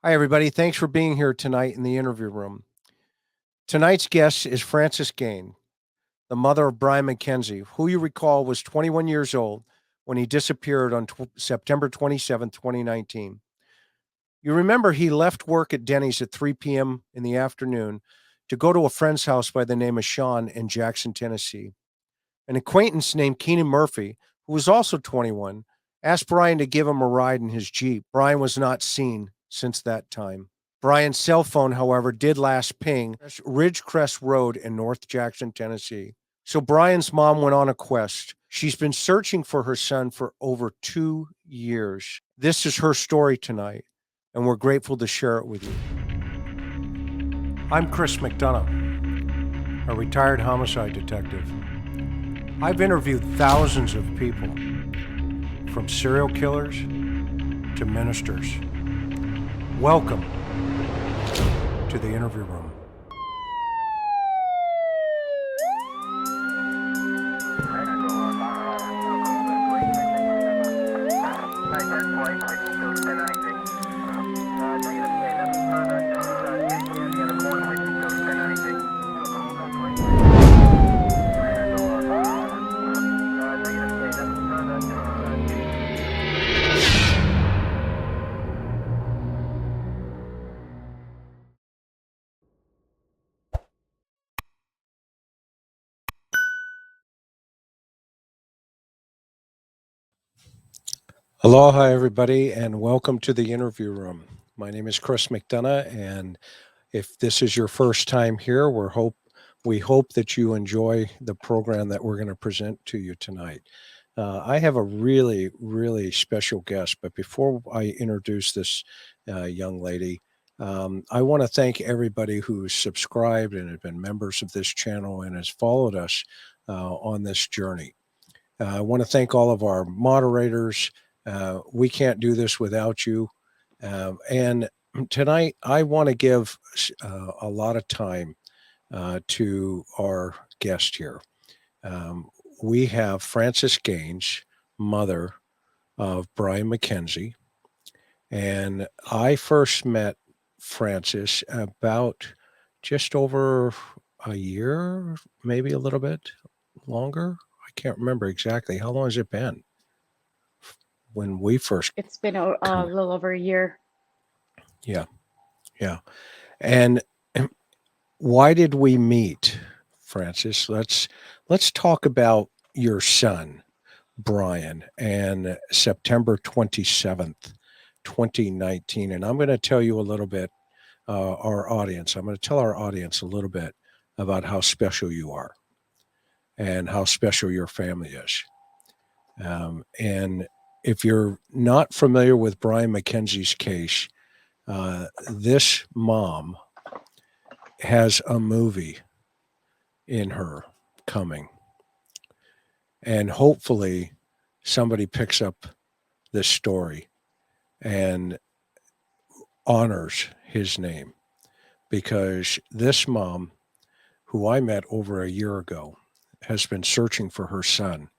Hi, everybody. Thanks for being here tonight in the interview room. Tonight's guest is Frances Gain, the mother of Brian McKenzie, who you recall was 21 years old when he disappeared on September 27th, 2019. You remember he left work at Denny's at 3 p.m. in the afternoon to go to a friend's house by the name of Sean in Jackson, Tennessee. An acquaintance named Keenan Murphy, who was also 21, asked Brian to give him a ride in his Jeep. Brian was not seen since that time. Brian's cell phone, however, did last ping Ridgecrest Road in North Jackson, Tennessee. So Brian's mom went on a quest. She's been searching for her son for over 2 years. This is her story tonight, and we're grateful to share it with you. I'm Chris McDonough, a retired homicide detective. I've interviewed thousands of people, from serial killers to ministers. Welcome to the interview room. Aloha, everybody, and welcome to the interview room. My name is Chris McDonough, and if this is your first time here, we hope that you enjoy the program that we're going to present to you tonight. I have a really, really special guest, but before I introduce this young lady, I want to thank everybody who's subscribed and have been members of this channel and has followed us on this journey. I want to thank all of our moderators. We can't do this without you. And tonight, I want to give a lot of time to our guest here. We have Frances Gaines, mother of Brian McKenzie. And I first met Frances about just over a year, maybe a little bit longer. I can't remember exactly. How long has it been when we first? It's been a little over a year. Yeah. Yeah. And why did we meet, Frances? Let's talk about your son, Brian, and September 27th, 2019. And I'm going to tell you a little bit, I'm going to tell our audience a little bit about how special you are and how special your family is. And if you're not familiar with Brian McKenzie's case, this mom has a movie in her coming. And hopefully somebody picks up this story and honors his name, because this mom, who I met over a year ago, has been searching for her son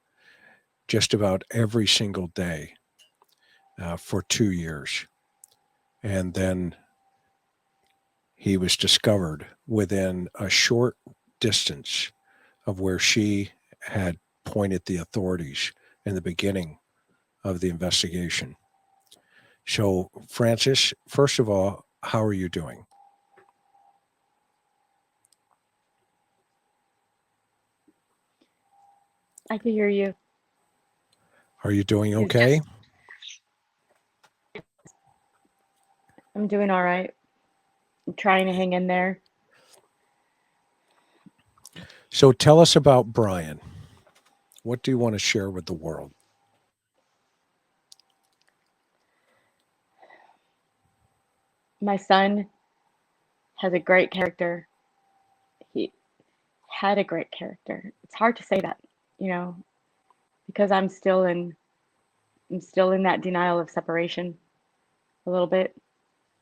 just about every single day for 2 years. And then he was discovered within a short distance of where she had pointed the authorities in the beginning of the investigation. So, Frances, first of all, how are you doing? I can hear you. Are you doing okay? I'm doing all right. I'm trying to hang in there. So, tell us about Brian. What do you want to share with the world? My son has a great character. He had a great character. It's hard to say that, you know, because I'm still in that denial of separation a little bit.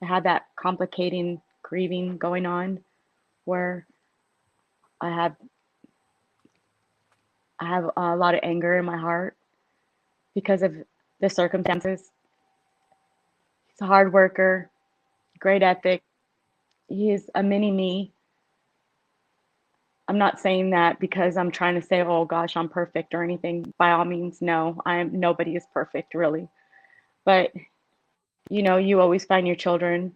I had that complicating grieving going on where I have I have a lot of anger in my heart because of the circumstances. He's a hard worker, great ethic. He's a mini me. I'm not saying that because I'm trying to say, oh gosh, I'm perfect or anything. By all means, no. Nobody is perfect really. But you always find your children,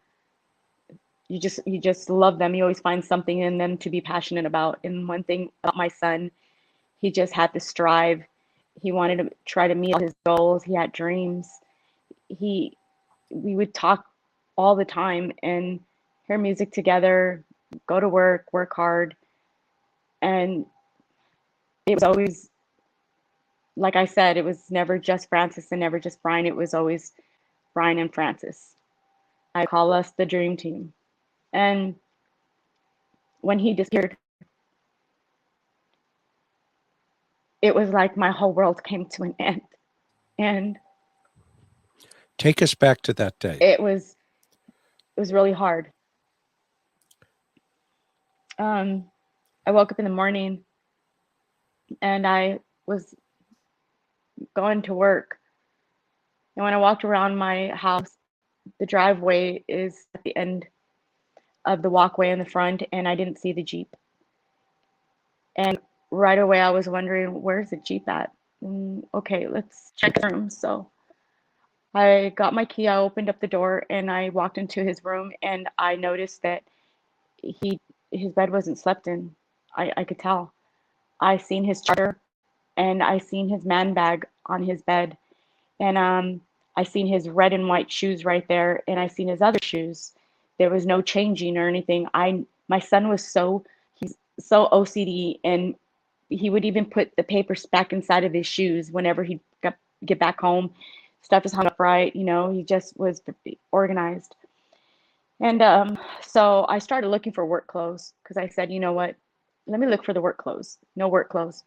you just love them. You always find something in them to be passionate about. And one thing about my son, he just had to strive. He wanted to try to meet all his goals. He had dreams. He We would talk all the time and hear music together, go to work hard. And it was always, like I said, it was never just Francis and never just Brian. It was always Brian and Francis. I call us the dream team. And when he disappeared, it was like my whole world came to an end. And Take us back to that day. it was really hard. I woke up in the morning and I was going to work. And when I walked around my house, the driveway is at the end of the walkway in the front, and I didn't see the Jeep. And right away, I was wondering, where's the Jeep at? Okay, let's check the room. So I got my key, I opened up the door, and I walked into his room, and I noticed that his bed wasn't slept in. I could tell. I seen his charger, and I seen his man bag on his bed, and I seen his red and white shoes right there, and I seen his other shoes. There was no changing or anything. My son was he's so OCD, and he would even put the papers back inside of his shoes whenever he'd get back home. Stuff is hung up right, he just was organized. And so I started looking for work clothes because I said, you know what? Let me look for the work clothes. No work clothes.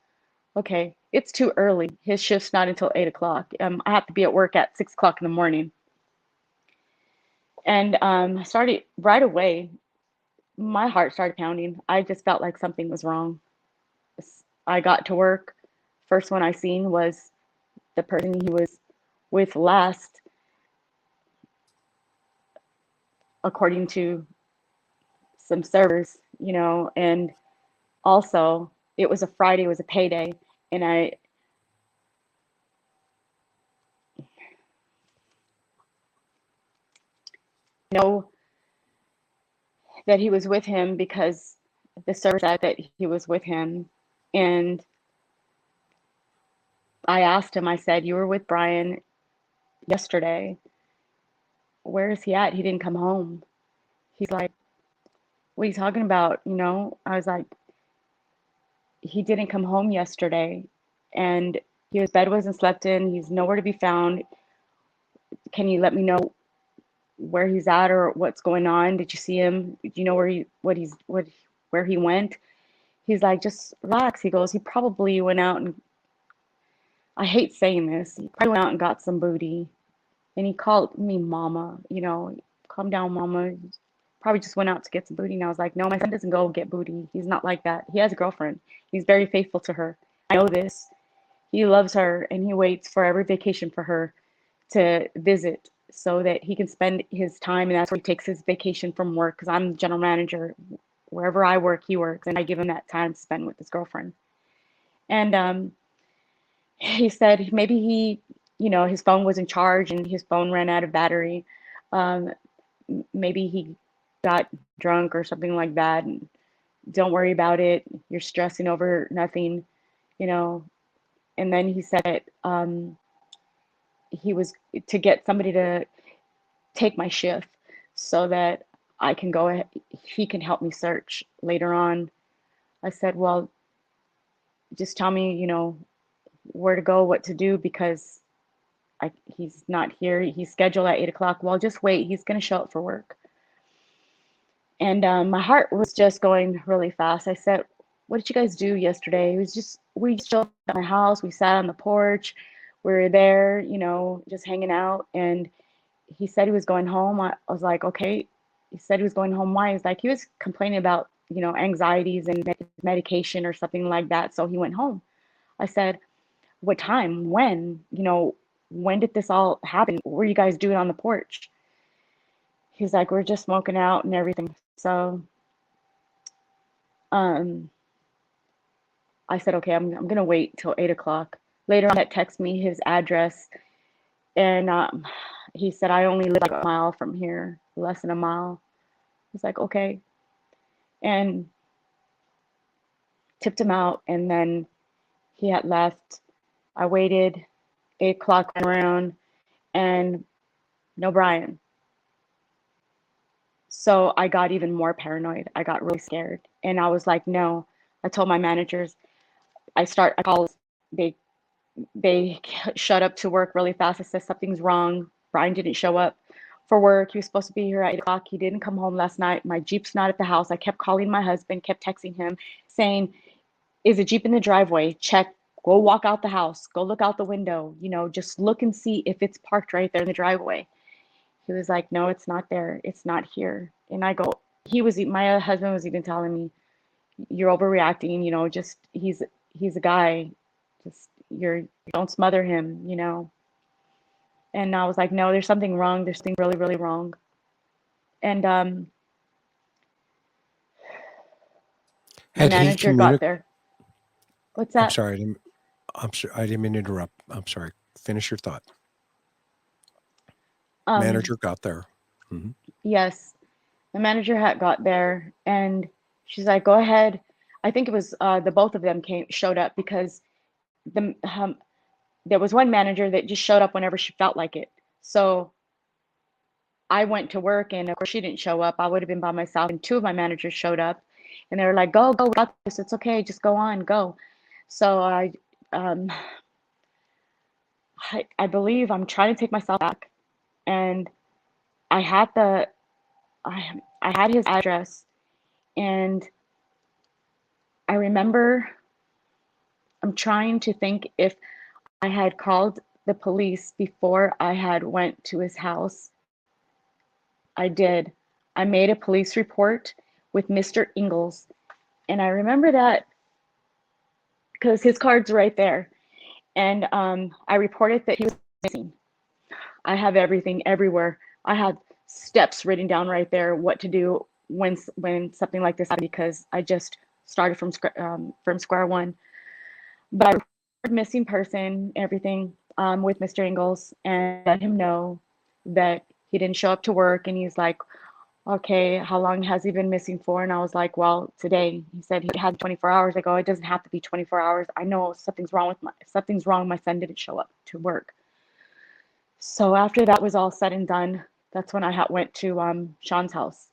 Okay, it's too early. His shift's not until 8 o'clock. I have to be at work at 6 o'clock in the morning. And I started right away. My heart started pounding. I just felt like something was wrong. I got to work. First one I seen was the person he was with last, according to some servers, and also it was a Friday, it was a payday, and I know that he was with him because the server said that he was with him. And I asked him, I said, you were with Brian yesterday. Where is he at? He didn't come home. He's like, what are you talking about? I was like, he didn't come home yesterday, and his bed wasn't slept in. He's nowhere to be found. Can you let me know where he's at or what's going on? Did you see him? Do you know where he went? He's like, just relax. He goes, he probably went out and, I hate saying this, he probably went out and got some booty. And he called me mama, calm down, mama. He probably just went out to get some booty. And I was like, no, my son doesn't go get booty. He's not like that. He has a girlfriend. He's very faithful to her. I know this. He loves her, and he waits for every vacation for her to visit so that he can spend his time. And that's where he takes his vacation from work, because I'm the general manager. Wherever I work, he works, and I give him that time to spend with his girlfriend. And he said maybe his phone was in charge and his phone ran out of battery. Um, Maybe he got drunk or something like that. And don't worry about it. You're stressing over nothing, you know. And then he said that he was to get somebody to take my shift so that I can go ahead. He can help me search later on. I said, well, just tell me, where to go, what to do, because he's not here. He's scheduled at 8 o'clock. Well, just wait. He's going to show up for work. And my heart was just going really fast. I said, what did you guys do yesterday? It was just, we chilled at my house. We sat on the porch. We were there, just hanging out. And he said he was going home. I was like, okay. He said he was going home. Why? He's like, he was complaining about, anxieties and medication or something like that. So he went home. I said, what time? When? When did this all happen? What were you guys doing on the porch? he's like, we're just smoking out and everything. So um, I said, okay, I'm gonna wait till 8 o'clock. Later on, that text me his address, and he said I only live like a mile from here, less than a mile. He's like, okay, and tipped him out, and then he had left. I waited. 8 o'clock went around, and no Brian. So I got even more paranoid. I got really scared, and I was like, no. I told my managers. I called. They they shut up to work really fast. I said something's wrong. Brian didn't show up for work. He was supposed to be here at 8 o'clock. He didn't come home last night. My Jeep's not at the house. I kept calling my husband, kept texting him, saying, is a Jeep in the driveway? Check. Go walk out the house. Go look out the window. Just look and see if it's parked right there in the driveway. He was like, no, it's not there. It's not here. And I go, my husband was even telling me, you're overreacting, just he's a guy. Just don't smother him. And I was like, no, there's something wrong. There's something really, really wrong. And my Had he manager got communicated? there. What's I'm that? sorry. I'm sorry. I didn't mean to interrupt. I'm sorry. Finish your thought. Um, Manager got there. Mhm. yes, the manager had got there, and she's like, go ahead. I think it was the both of them showed up because the there was one manager that just showed up whenever she felt like it. So I went to work, and of course she didn't show up. I would have been by myself, and two of my managers showed up, and they were like, "Go, we got this. It's okay. Just go on, go." So um, I believe I'm trying to take myself back, and I had the, I had his address, and I remember I'm trying to think if I had called the police before I had went to his house. I did. I made a police report with Mr. Ingalls. And I remember that because his card's right there. And I reported that he was missing. I have everything everywhere. I had steps written down right there what to do when something like this happened because I just started from square one. But I reported missing person, everything with Mr. Ingalls and let him know that he didn't show up to work. And he's like, okay, how long has he been missing for? And I was like, well, today. He said he had 24 hours. I go, it doesn't have to be 24 hours. I know something's wrong something's wrong. My son didn't show up to work. So after that was all said and done, that's when I went to Sean's house.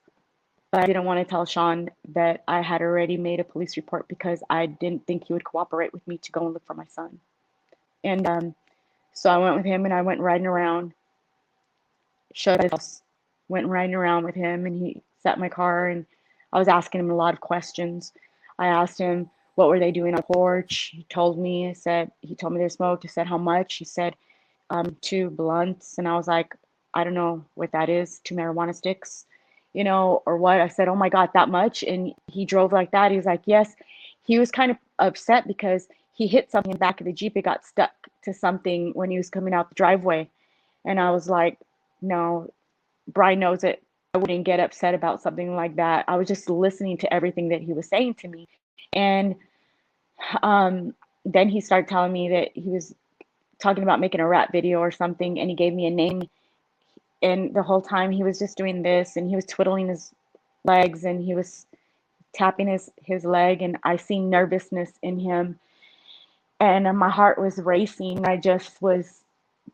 But I didn't want to tell Sean that I had already made a police report because I didn't think he would cooperate with me to go and look for my son. And so I went with him and I went riding around, showed his house, went riding around with him, and he sat in my car and I was asking him a lot of questions. I asked him what were they doing on the porch. He told me. He told me they smoked. He said how much. He said 2 blunts, and I was like, I don't know what that is. 2 marijuana sticks, or what. I said, oh my God, that much? And he drove like that. He was like, yes. He was kind of upset because he hit something in the back of the Jeep. It got stuck to something when he was coming out the driveway. And I was like, no, Brian knows it. I wouldn't get upset about something like that. I was just listening to everything that he was saying to me. And then he started telling me that he was talking about making a rap video or something, and he gave me a name. And the whole time he was just doing this, and he was twiddling his legs, and he was tapping his leg, and I seen nervousness in him, and my heart was racing. I just was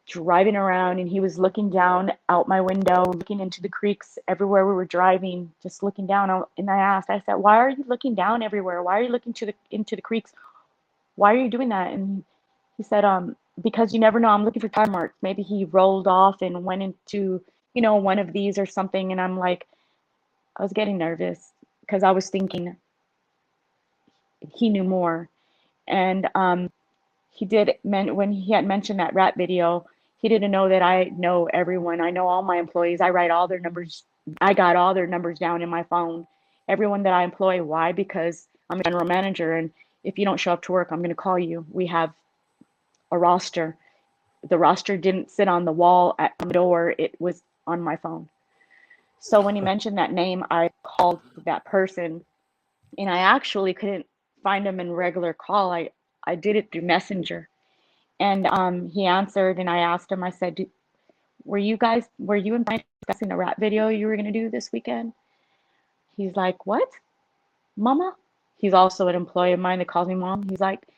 driving around, and he was looking down out my window, looking into the creeks everywhere we were driving, just looking down. And I said, why are you looking down everywhere? Why are you looking into the creeks? Why are you doing that? And he said, because you never know. I'm looking for tire marks. Maybe he rolled off and went into, one of these or something. And I'm like, I was getting nervous because I was thinking he knew more. And he did, when he had mentioned that rap video, he didn't know that I know everyone. I know all my employees. I write all their numbers. I got all their numbers down in my phone. Everyone that I employ. Why? Because I'm a general manager. And if you don't show up to work, I'm going to call you. We have a roster. The roster didn't sit on the wall at the door. It was on my phone. So when he mentioned that name, I called that person, and I actually couldn't find him in regular call. I did it through Messenger, and he answered, and I asked him. I said, were you and Brian discussing the rap video you were gonna do this weekend?" He's like, "What, Mama?" He's also an employee of mine that calls me mom. He's like,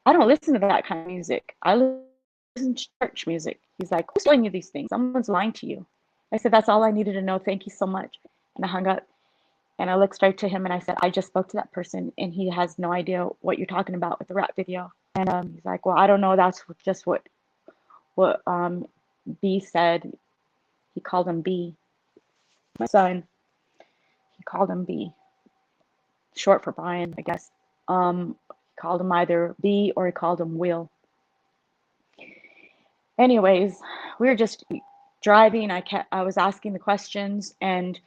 "I don't listen to that kind of music. I listen to church music." He's like, "Who's telling you these things? Someone's lying to you." I said, "That's all I needed to know. Thank you so much." And I hung up, and I looked straight to him and I said, "I just spoke to that person and he has no idea what you're talking about with the rap video." And he's like, "Well, I don't know. That's just what B said." He called him B. My son, he called him B. Short for Brian, I guess. He called him either B or he called him Will. Anyways, we were just driving. I was asking the questions, and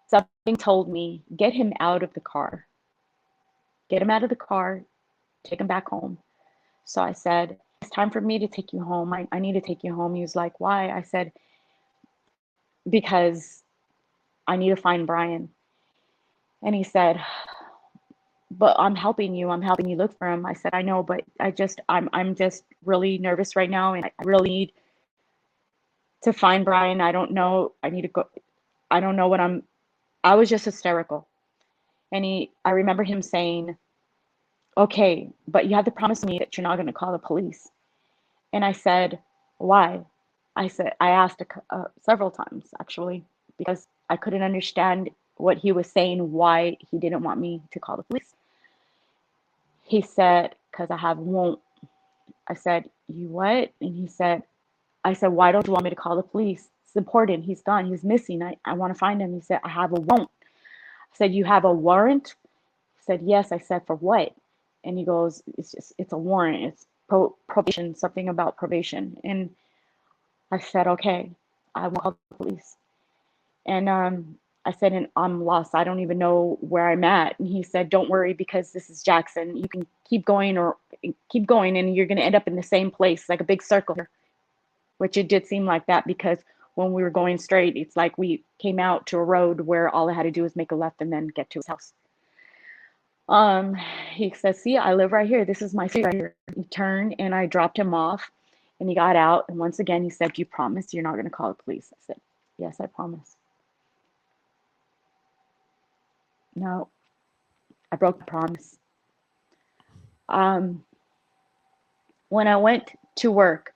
something told me, get him out of the car. Get him out of the car, take him back home. So I said, "It's time for me to take you home. I need to take you home." He was like, "Why?" I said, "Because I need to find Brian." And he said, "But I'm helping you. I'm helping you look for him." I said, "I know, but I'm just really nervous right now, and I really need to find Brian. I don't know. I need to go. I don't know what I was just hysterical. And I remember him saying, "Okay, but you have to promise me that you're not going to call the police." And I said, "Why?" I asked several times actually, because I couldn't understand what he was saying, why he didn't want me to call the police. He said, "Because I have won't." I said, "You what?" And I said, "Why don't you want me to call the police? It's important. He's gone. He's missing. I want to find him." He said, "I have a won't." I said, "You have a warrant?" He said, "Yes." I said, "For what?" And he goes, "It's a warrant. It's probation, something about probation." And I said, "Okay, I will call the police." And I said, "And I'm lost. I don't even know where I'm at." And he said, "Don't worry, because this is Jackson. You can keep going and you're going to end up in the same place, like a big circle." Which it did seem like that, because when we were going straight, it's like we came out to a road where all I had to do was make a left and then get to his house. He says, "See, I live right here. This is my street right here." He turned and I dropped him off, and he got out. And once again, he said, "You promise you're not going to call the police?" I said, "Yes, I promise." No, I broke the promise. Um, when I went to work,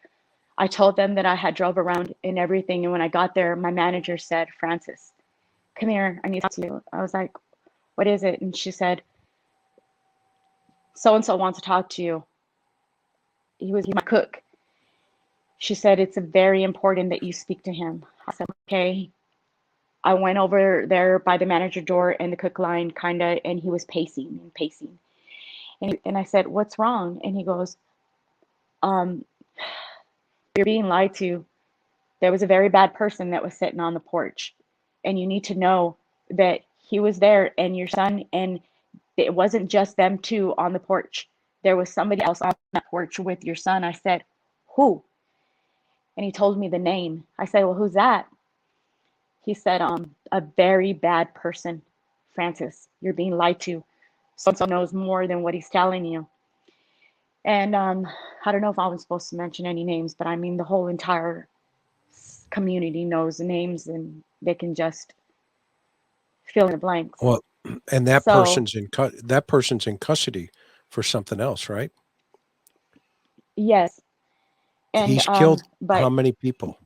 I told them that I had drove around and everything. And when I got there, my manager said, "Francis, come here. I need to talk to you." I was like, "What is it?" And she said, "So and so wants to talk to you." He was my cook. She said, "It's very important that you speak to him." I said, "Okay." I went over there by the manager door and the cook line, kind of, and he was pacing and pacing. And I said, "What's wrong?" And he goes, um, "You're being lied to. There was a very bad person that was sitting on the porch. And you need to know that he was there and your son, and it wasn't just them two on the porch. There was somebody else on that porch with your son." I said, "Who?" And he told me the name. I said, "Well, who's that?" He said, "A very bad person. Francis, you're being lied to. So knows more than what he's telling you." And I don't know if I was supposed to mention any names, but I mean, the whole entire community knows the names and they can just fill in the blanks. Well, and that So, person's in custody for something else, right? yes. And, He's killed how but many people?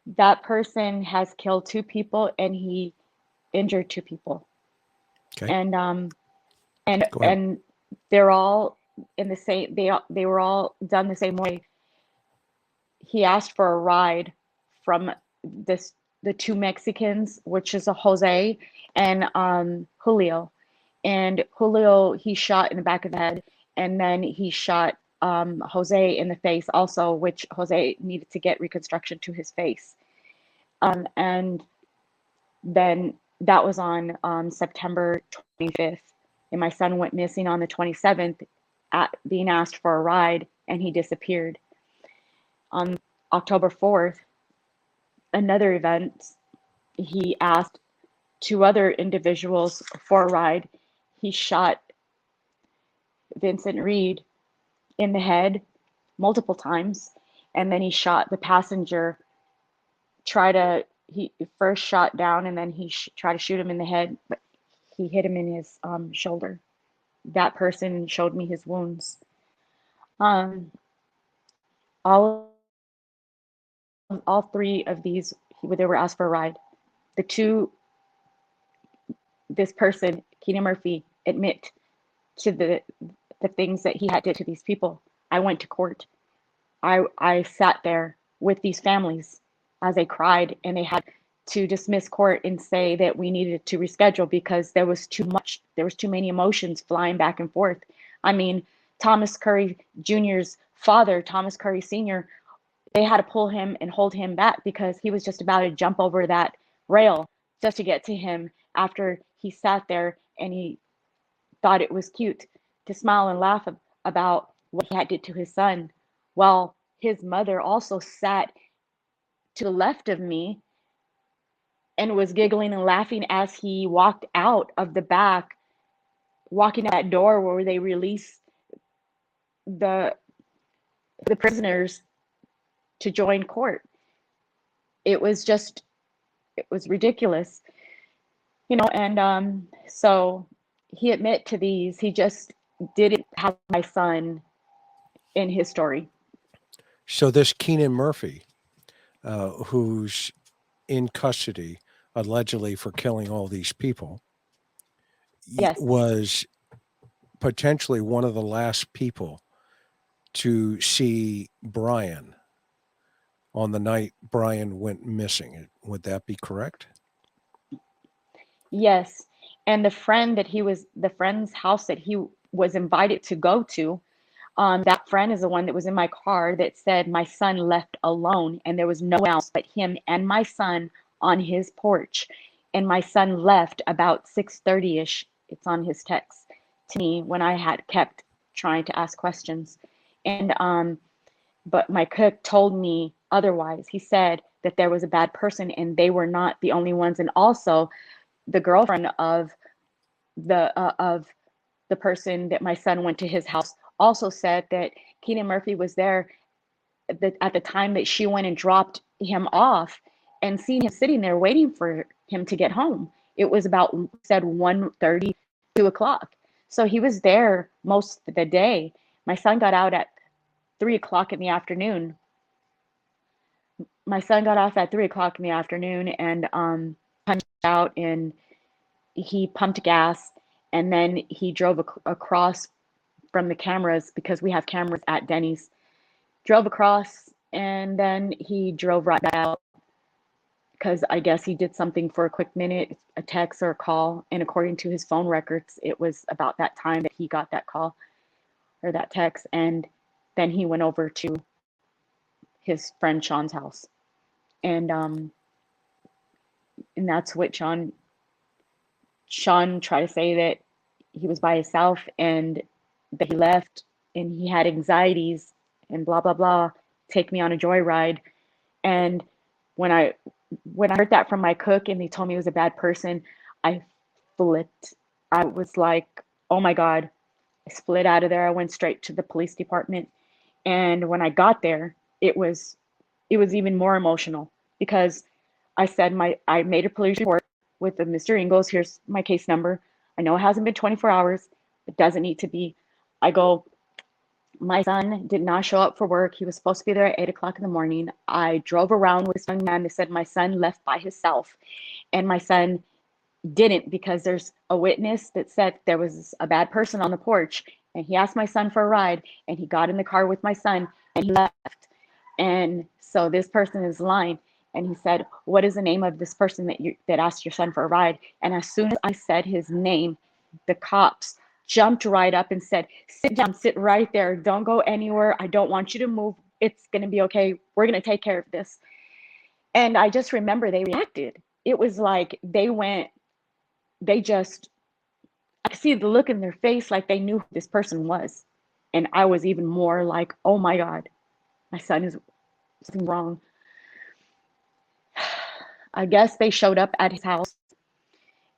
that person has killed two people and he injured two people. Okay, And, and, go ahead. and they're all in the same, they were all done the same way. He asked for a ride from the two Mexicans, which is a Jose and Julio. And Julio, he shot in the back of the head, and then he shot Jose in the face also, which Jose needed to get reconstruction to his face. And then that was on September 25th, and my son went missing on the 27th, being asked for a ride, and he disappeared. On October 4th, another event, he asked two other individuals for a ride. He shot Vincent Reed in the head multiple times, and then he shot the passenger. He first shot down, and then he tried to shoot him in the head, but he hit him in his shoulder. That person showed me his wounds. Um, all three of these, they were asked for a ride. This person, Keenan Murphy, admit to the things that he had did to these people. I went to court. I sat there with these families as they cried, and they had to dismiss court and say that we needed to reschedule because there was too many emotions flying back and forth. I mean, Thomas Curry Jr.'s father, Thomas Curry Sr., they had to pull him and hold him back because he was just about to jump over that rail just to get to him after he sat there and he thought it was cute to smile and laugh about what he had did to his son. While his mother also sat to the left of me and was giggling and laughing as he walked out of the back, walking out that door where they released the prisoners to join court. It was ridiculous, and so he admit to these. He just didn't have my son in his story. So this Keenan Murphy, who's in custody allegedly for killing all these people, Yes. was potentially one of the last people to see Brian on the night Brian went missing. Would that be correct? Yes. And the friend's house that he was invited to go to, that friend is the one that was in my car that said my son left alone and there was no one else but him and my son on his porch. And my son left about 6:30ish. It's on his text to me when I had kept trying to ask questions. And but my cook told me otherwise. He said that there was a bad person and they were not the only ones. And also the girlfriend of the person that my son went to his house also said that Keenan Murphy was there at the time that she went and dropped him off and seen him sitting there waiting for him to get home. It was about, said 1:30, 2 o'clock. So he was there most of the day. My son got out at 3 o'clock in the afternoon. My son got off at 3 o'clock in the afternoon and punched out, and he pumped gas, and then he drove across from the cameras because we have cameras at Denny's. Drove across, and then he drove right back out because I guess he did something for a quick minute, a text or a call. And according to his phone records, it was about that time that he got that call or that text. And then he went over to his friend Sean's house. And that's what Sean tried to say, that he was by himself and that he left and he had anxieties and blah, blah, blah, take me on a joyride. And when I heard that from my cook and they told me he was a bad person, I flipped. I was like, oh my God. I split out of there. I went straight to the police department. And when I got there, it was even more emotional because I said I made a police report with the Mr. Ingalls. Here's my case number. I know it hasn't been 24 hours. It doesn't need to be. I go, my son did not show up for work. He was supposed to be there at 8 o'clock in the morning. I drove around with this young man that said my son left by himself. And my son didn't, because there's a witness that said there was a bad person on the porch. And he asked my son for a ride. And he got in the car with my son and he left. And so this person is lying. And he said, what is the name of this person that asked your son for a ride? And as soon as I said his name, the cops jumped right up and said, sit down, sit right there. Don't go anywhere. I don't want you to move. It's going to be okay. We're going to take care of this. And I just remember they reacted. It was like I could see the look in their face like they knew who this person was. And I was even more like, oh my God, my son is something wrong. I guess they showed up at his house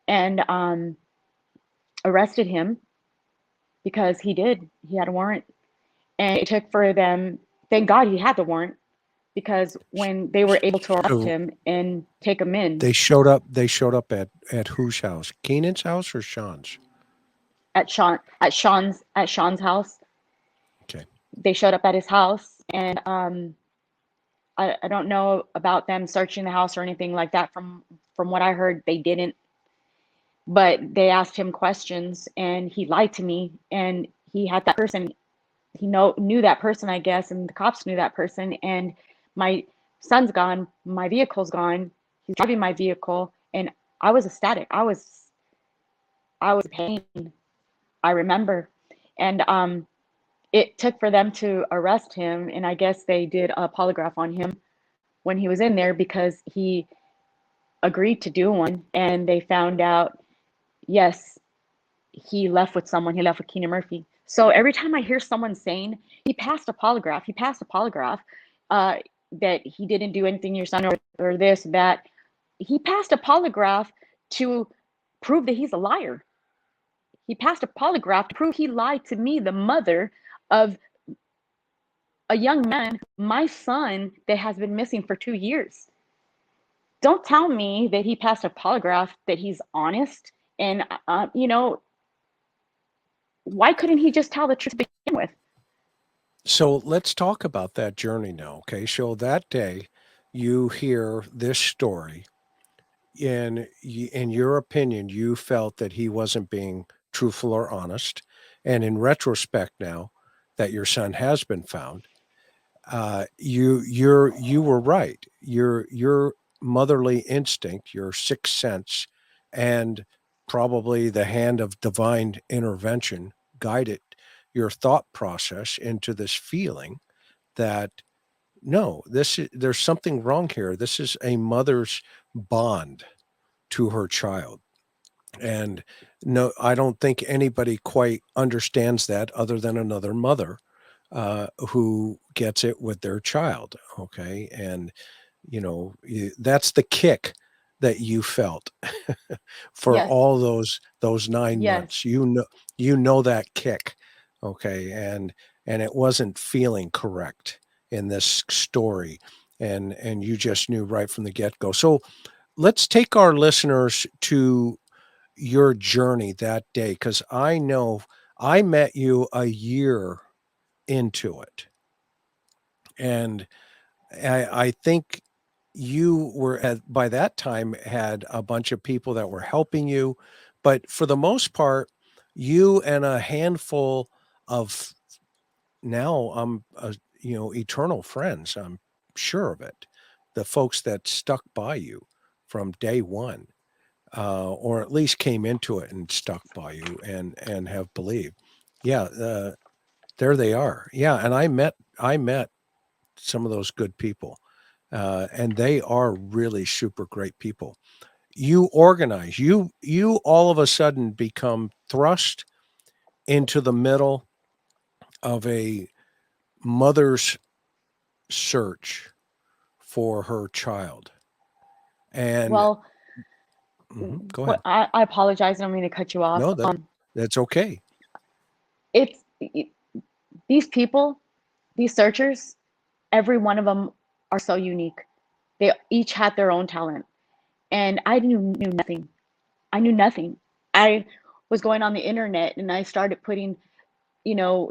and arrested him because he had a warrant. And it took for them, thank God he had the warrant, because when they were able to arrest So him and take him in they showed up. They showed up at whose house? Keenan's house or Sean's? at Sean's house, Okay. they showed up at his house, and I don't know about them searching the house or anything like that. From what I heard, they didn't. But they asked him questions, and he lied to me. And he had that person. He knew that person, I guess, and the cops knew that person. And my son's gone. My vehicle's gone. He's driving my vehicle, and I was ecstatic. I was in pain. I remember, and it took for them to arrest him, and I guess they did a polygraph on him when he was in there because he agreed to do one, and they found out, yes, he left with someone. He left with Keenan Murphy. So every time I hear someone saying he passed a polygraph, uh, that he didn't do anything to your son, or this, that, he passed a polygraph to prove that he's a liar. He passed a polygraph to prove he lied to me, the mother of a young man, my son, that has been missing for 2 years. Don't tell me that he passed a polygraph that he's honest. And, why couldn't he just tell the truth to begin with? So let's talk about that journey now. Okay. So that day, you hear this story. In your opinion, you felt that he wasn't being truthful or honest. And in retrospect, now that your son has been found, you were right. Your motherly instinct, your sixth sense, and probably the hand of divine intervention guided your thought process into this feeling that no, there's something wrong here. This is a mother's bond to her child. And no, I don't think anybody quite understands that other than another mother who gets it with their child. Okay. And, that's the kick that you felt for Yes, all those 9 months. yes, You know that kick. Okay. And it wasn't feeling correct in this story. And you just knew right from the get-go. So let's take our listeners to your journey that day, because I know I met you a year into it. And I think you were by that time had a bunch of people that were helping you. But for the most part, you and a handful of now eternal friends, I'm sure of it. The folks that stuck by you from day one, or at least came into it and stuck by you and have believed. Yeah, there they are. Yeah, and I met some of those good people, and they are really super great people. You organize. You all of a sudden become thrust into the middle of a mother's search for her child. And well, go what ahead. I apologize, I don't mean to cut you off. No, that's okay. It's these people, these searchers, every one of them are so unique. They each had their own talent, and I knew nothing. I knew nothing. I was going on the internet, and I started putting, you know,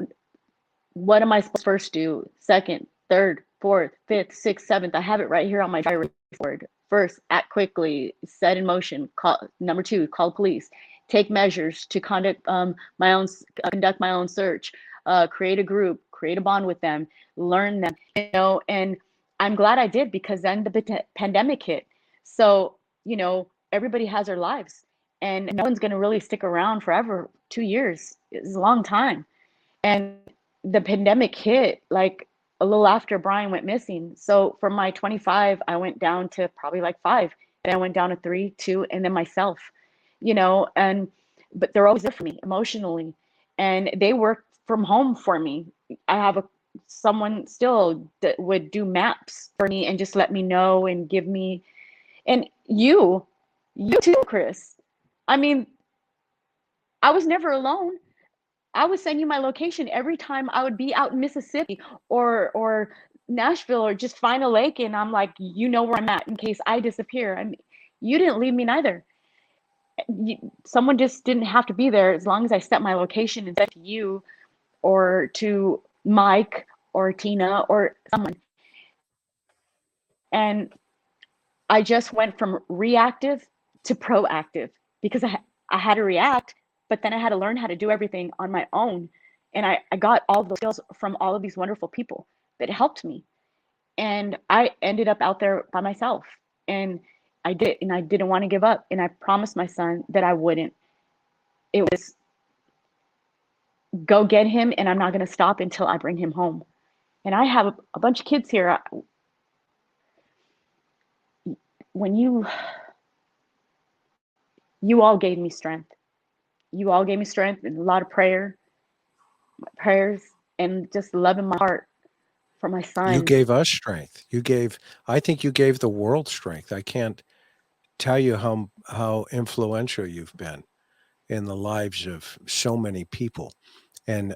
what am I supposed to first do? Second, third, fourth, fifth, sixth, seventh. I have it right here on my diary board. First, act quickly, set in motion. Call number two, call police. Take measures to conduct my own search. Create a group, create a bond with them, learn them. And I'm glad I did, because then the pandemic hit. So everybody has their lives, and no one's going to really stick around forever. 2 years is a long time. And the pandemic hit like a little after Brian went missing. So from my 25, I went down to probably like 5. And I went down to 3, 2, and then myself, and but they're always there for me emotionally. And they work from home for me. I have someone still that would do maps for me and just let me know and give me And you too, Chris. I mean, I was never alone. I would send you my location every time I would be out in Mississippi or Nashville or just find a lake, and I'm like, you know where I'm at in case I disappear. I mean, you didn't leave me neither. Someone just didn't have to be there as long as I set my location and said to you or to Mike or Tina or someone. And I just went from reactive to proactive because I had to react, but then I had to learn how to do everything on my own. And I got all the skills from all of these wonderful people that helped me. And I ended up out there by myself. And I didn't want to give up. And I promised my son that I wouldn't. It was go get him, and I'm not going to stop until I bring him home. And I have a bunch of kids here. When you all gave me strength. You all gave me strength and a lot of prayers, and just love in my heart for my son. You gave us strength. I think you gave the world strength. I can't tell you how influential you've been in the lives of so many people. And,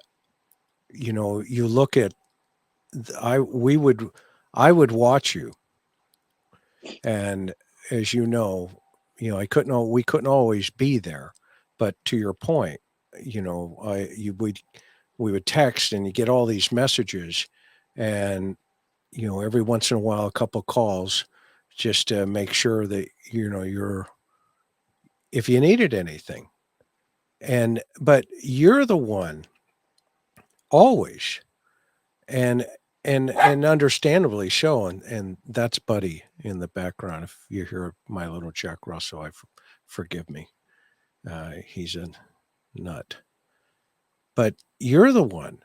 you look at, I would watch you. And as we couldn't always be there, but to your point, we would text and you get all these messages, and every once in a while a couple calls just to make sure that you're if you needed anything. But you're the one always, and and understandably so, and that's Buddy in the background. If you hear my little Jack Russell, forgive me. He's a nut. But you're the one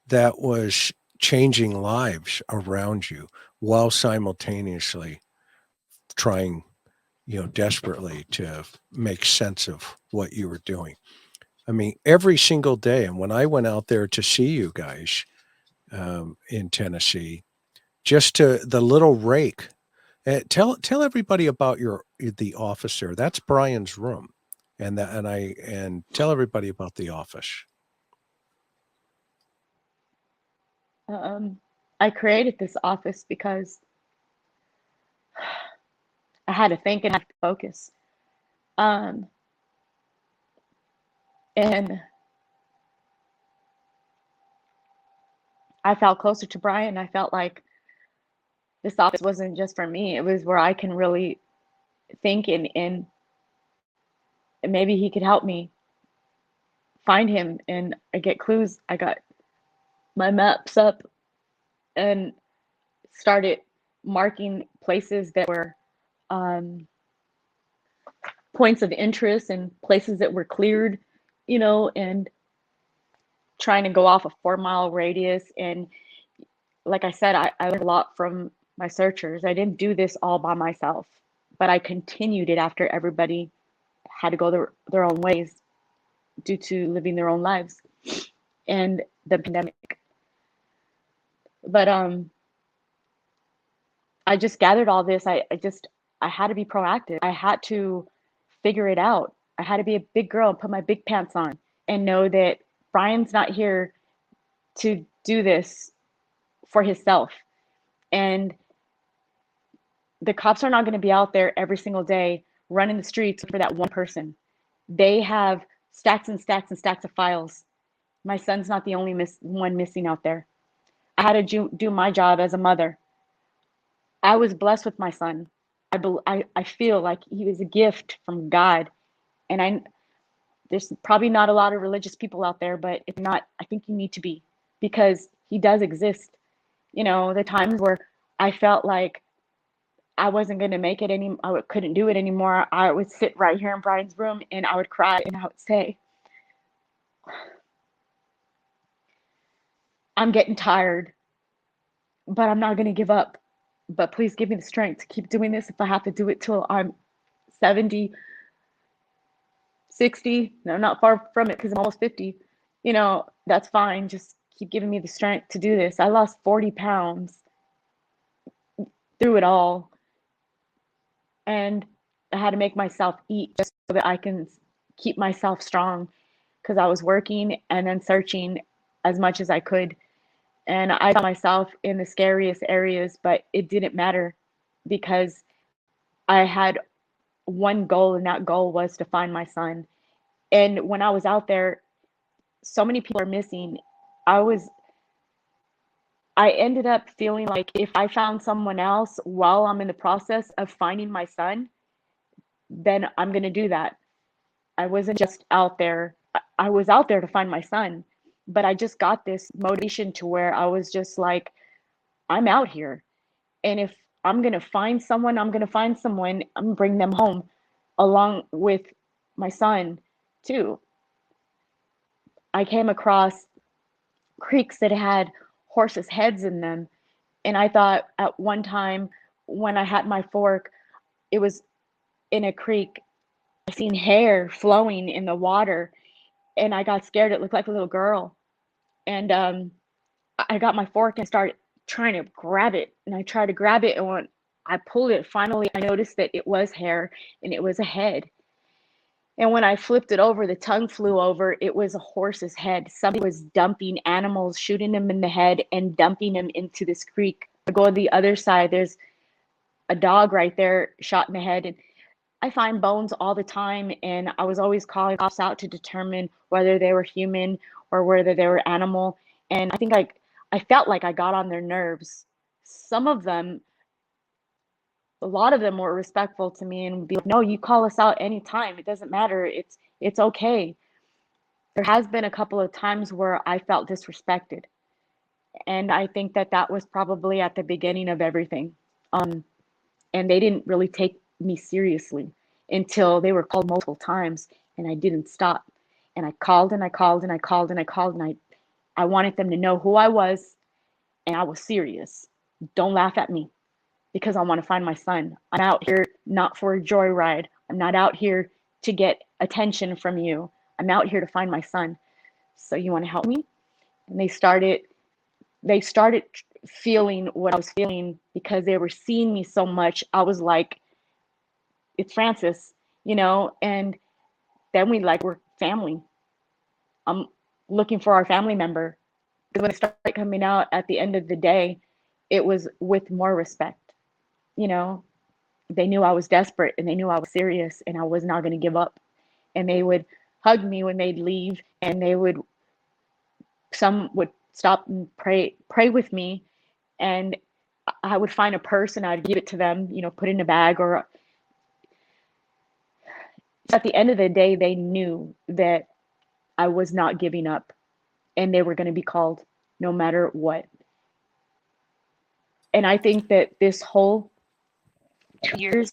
that was changing lives around you while simultaneously trying, desperately to make sense of what you were doing. I mean, every single day. And when I went out there to see you guys in Tennessee, just to the little rake. Tell everybody about the office there. That's Brian's room, and tell everybody about the office. I created this office because I had to think and I had to focus. Um, and I felt closer to Brian. I felt like this office wasn't just for me. It was where I can really think and maybe he could help me find him and I get clues. I got my maps up and started marking places that were points of interest and places that were cleared, and trying to go off a 4-mile radius. And like I said, I learned a lot from my searchers. I didn't do this all by myself, but I continued it after everybody had to go their own ways due to living their own lives and the pandemic. But I just gathered all this. I had to be proactive. I had to figure it out. I had to be a big girl and put my big pants on and know that Brian's not here to do this for himself. And the cops are not going to be out there every single day running the streets for that one person. They have stacks and stacks and stacks of files. My son's not the only one missing out there. I had to do my job as a mother. I was blessed with my son. I feel like he was a gift from God. And there's probably not a lot of religious people out there, but if not, I think you need to be, because he does exist. The times where I felt like I wasn't going to make it I couldn't do it anymore. I would sit right here in Brian's room and I would cry and I would say, I'm getting tired, but I'm not going to give up. But please give me the strength to keep doing this if I have to do it till I'm 70, 60. No, not far from it because I'm almost 50. That's fine. Just keep giving me the strength to do this. I lost 40 pounds through it all. and I had to make myself eat just so that I can keep myself strong, because I was working and then searching as much as I could. And I found myself in the scariest areas, but it didn't matter because I had one goal, and that goal was to find my son. And when I was out there, so many people are missing. I was I ended up feeling like if I found someone else while I'm in the process of finding my son, then I'm going to do that. I wasn't just out there. I was out there to find my son, but I just got this motivation to where I was just like, I'm out here. And if I'm going to find someone, I'm going to find someone, I'm going to bring them home along with my son too. I came across creeks that had horses' heads in them. And I thought at one time when I had my fork, it was in a creek. I seen hair flowing in the water, and I got scared. It looked like a little girl. And I got my fork and started trying to grab it. And I tried to grab it, and when I pulled it, finally I noticed that it was hair and it was a head. And when I flipped it over, the tongue flew over. It was a horse's head. Somebody was dumping animals, shooting them in the head and dumping them into this creek. I go to the other side, there's a dog right there shot in the head. And I find bones all the time. And I was always calling cops out to determine whether they were human or whether they were animal. And I think I felt like I got on their nerves. Some of them, a lot of them were respectful to me and would be like, no, you call us out anytime. It doesn't matter. It's okay. There has been a couple of times where I felt disrespected. And I think that that was probably at the beginning of everything. Um, and they didn't really take me seriously until they were called multiple times and I didn't stop. And I called and I called and I called and I called and I wanted them to know who I was and I was serious. Don't laugh at me because I want to find my son. I'm out here not for a joyride. I'm not out here to get attention from you. I'm out here to find my son. So you want to help me? And they started feeling what I was feeling because they were seeing me so much. I was like, it's Francis, and then we're family. I'm looking for our family member. Because when it started coming out at the end of the day, it was with more respect. You know, they knew I was desperate and they knew I was serious and I was not going to give up. And they would hug me when they'd leave, and some would stop and pray with me, and I would find a purse and I'd give it to them, put in a bag. Or at the end of the day, they knew that I was not giving up and they were going to be called no matter what. And I think that this whole 2 years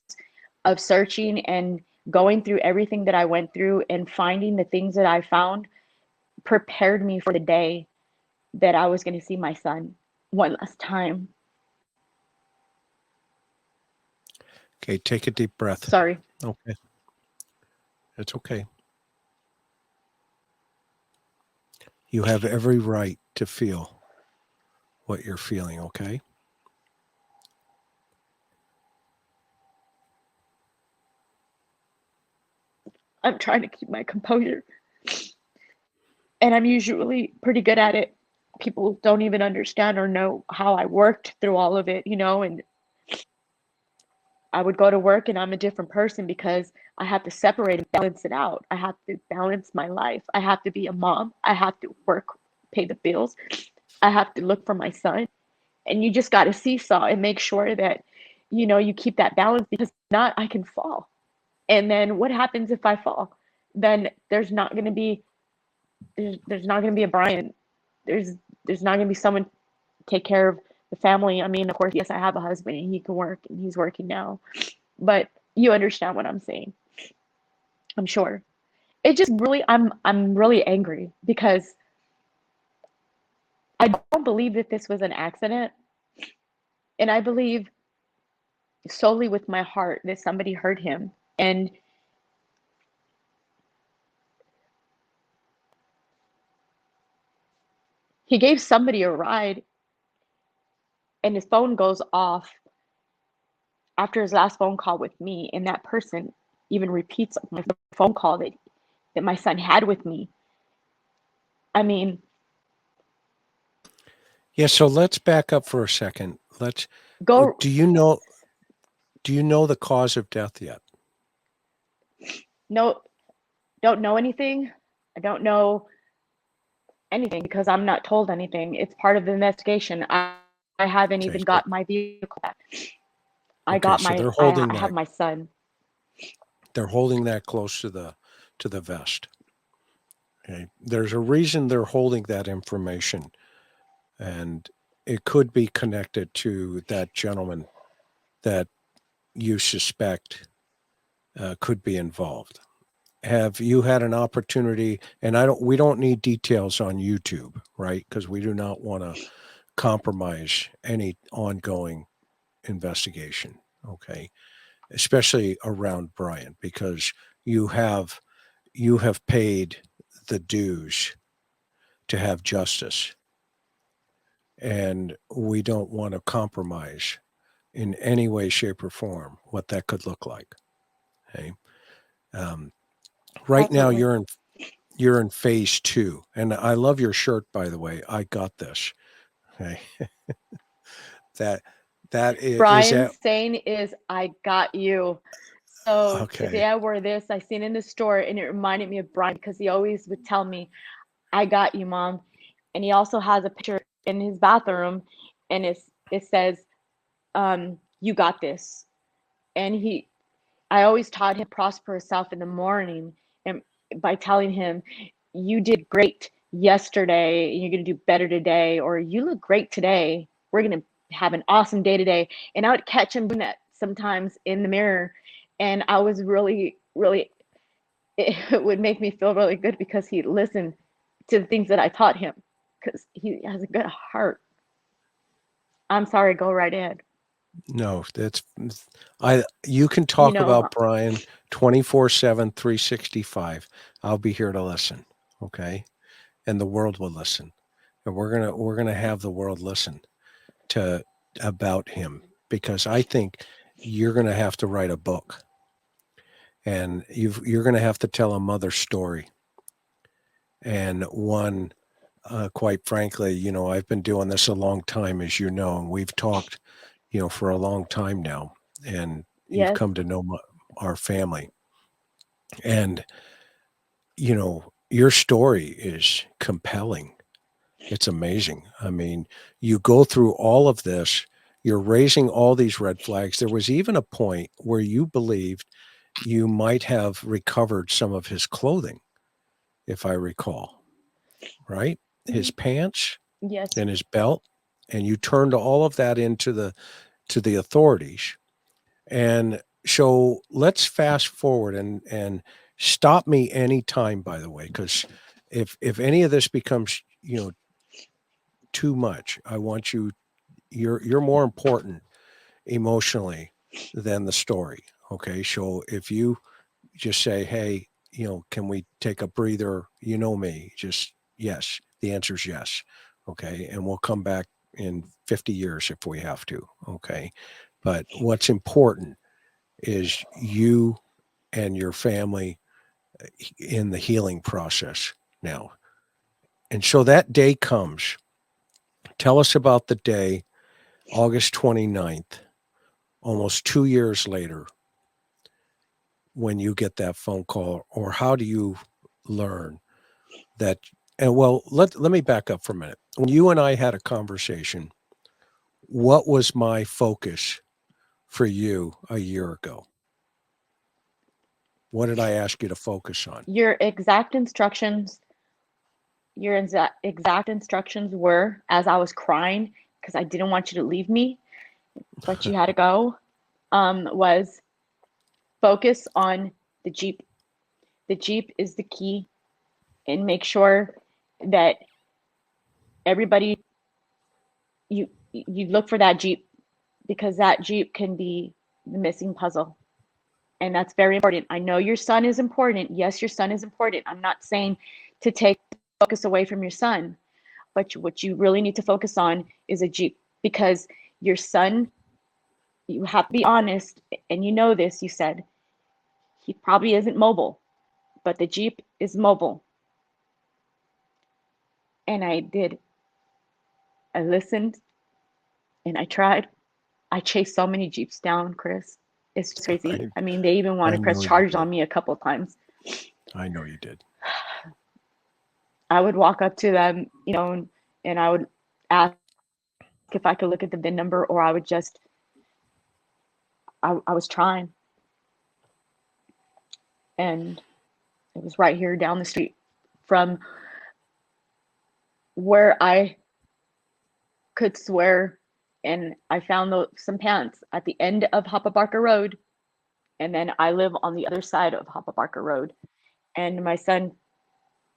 of searching and going through everything that I went through and finding the things that I found prepared me for the day that I was going to see my son one last time. Okay, take a deep breath. Sorry. Okay. It's okay. You have every right to feel what you're feeling, okay? I'm trying to keep my composure. And I'm usually pretty good at it. People don't even understand or know how I worked through all of it, and I would go to work and I'm a different person because I have to separate and balance it out. I have to balance my life. I have to be a mom. I have to work, pay the bills. I have to look for my son. And you just got to seesaw and make sure that, you keep that balance, because if not, I can fall. And then what happens if I fall? Then there's not going to be a Brian. There's not going to be someone to take care of the family. I mean, of course, yes, I have a husband and he can work and he's working now. But you understand what I'm saying. I'm sure. It just really I'm really angry because I don't believe that this was an accident. And I believe solely with my heart that somebody hurt him. And he gave somebody a ride and his phone goes off. after his last phone call with me, and that person even repeats the phone call that my son had with me. I mean, Yeah, so let's back up for a second. go. Do you know the cause of death yet? No, don't know anything. I don't know anything because I'm not told anything. It's part of the investigation. I haven't Okay, even so got my vehicle back. okay, so I have my son. they're holding that close to the vest. Okay. There's a reason they're holding that information, and it could be connected to that gentleman that you suspect could be involved. Have you had an opportunity? And we don't need details on YouTube, right? Because we do not want to compromise any ongoing investigation. Okay, especially around Brian, because you have paid the dues to have justice, and we don't want to compromise in any way, shape, or form what that could look like. Okay. Um, right now, Absolutely. you're in phase 2, and I love your shirt, by the way. I got this. Okay. that is that Brian's saying is, I got you. So today okay. I wore this. I seen it in the store and it reminded me of Brian because he always would tell me, I got you, Mom. And he also has a picture in his bathroom and it says, you got this. And I always taught him to prosper himself in the morning and by telling him, you did great yesterday, and you're gonna do better today, or you look great today. We're gonna have an awesome day today. And I would catch him doing that sometimes in the mirror. And I was really, really, it would make me feel really good because he listened to the things that I taught him because he has a good heart. I'm sorry, go right ahead. No, that's you can You talk know, about Brian 24/7, 365. I'll be here to listen. Okay. And the world will listen. And we're gonna have the world listen to about him, because I think you're gonna have to write a book, and you're gonna have to tell a mother story. And one, quite frankly, I've been doing this a long time, as you know, and we've talked, for a long time now, and you've yes. come to know our family. And, your story is compelling. It's amazing. I mean, you go through all of this, you're raising all these red flags. There was even a point where you believed you might have recovered some of his clothing, if I recall, right? His Mhm. pants Yes. and his belt, and you turned all of that into the authorities. And so let's fast forward and stop me anytime, by the way, because if any of this becomes too much, I want you're more important emotionally than the story. Okay, so if you just say, hey, can we take a breather? You know me, just yes. The answer is yes. Okay, and we'll come back in 50 years if we have to. Okay, but what's important is you and your family in the healing process now. And so that day comes. Tell us about the day, August 29th, almost 2 years later, when you get that phone call, or how do you learn that? And well, let me back up for a minute. When you and I had a conversation, what was my focus for you a year ago? What did I ask you to focus on? Your exact instructions, your exact instructions were as I was crying because I didn't want you to leave me, but you had to go, was focus on the Jeep. The Jeep is the key, and make sure that everybody you look for that Jeep because that Jeep can be the missing puzzle. And that's very important. I know your son is important. Yes, your son is important. I'm not saying to take focus away from your son, but what you really need to focus on is a Jeep because your son you have to be honest, and you know this, you said, he probably isn't mobile, but the Jeep is mobile. And I did. I listened and I tried. I chased so many Jeeps down, Chris. It's just crazy. I, I mean, they even want I to press know you charges did. on me a couple of times. I know you did. I would walk up to them, you know, and I would ask if I could look at the VIN number, or I would just, I was trying. And it was right here down the street from where I could swear. And I found some pants at the end of Hoppabarker Road. And then I live on the other side of Hoppabarker Road. And my son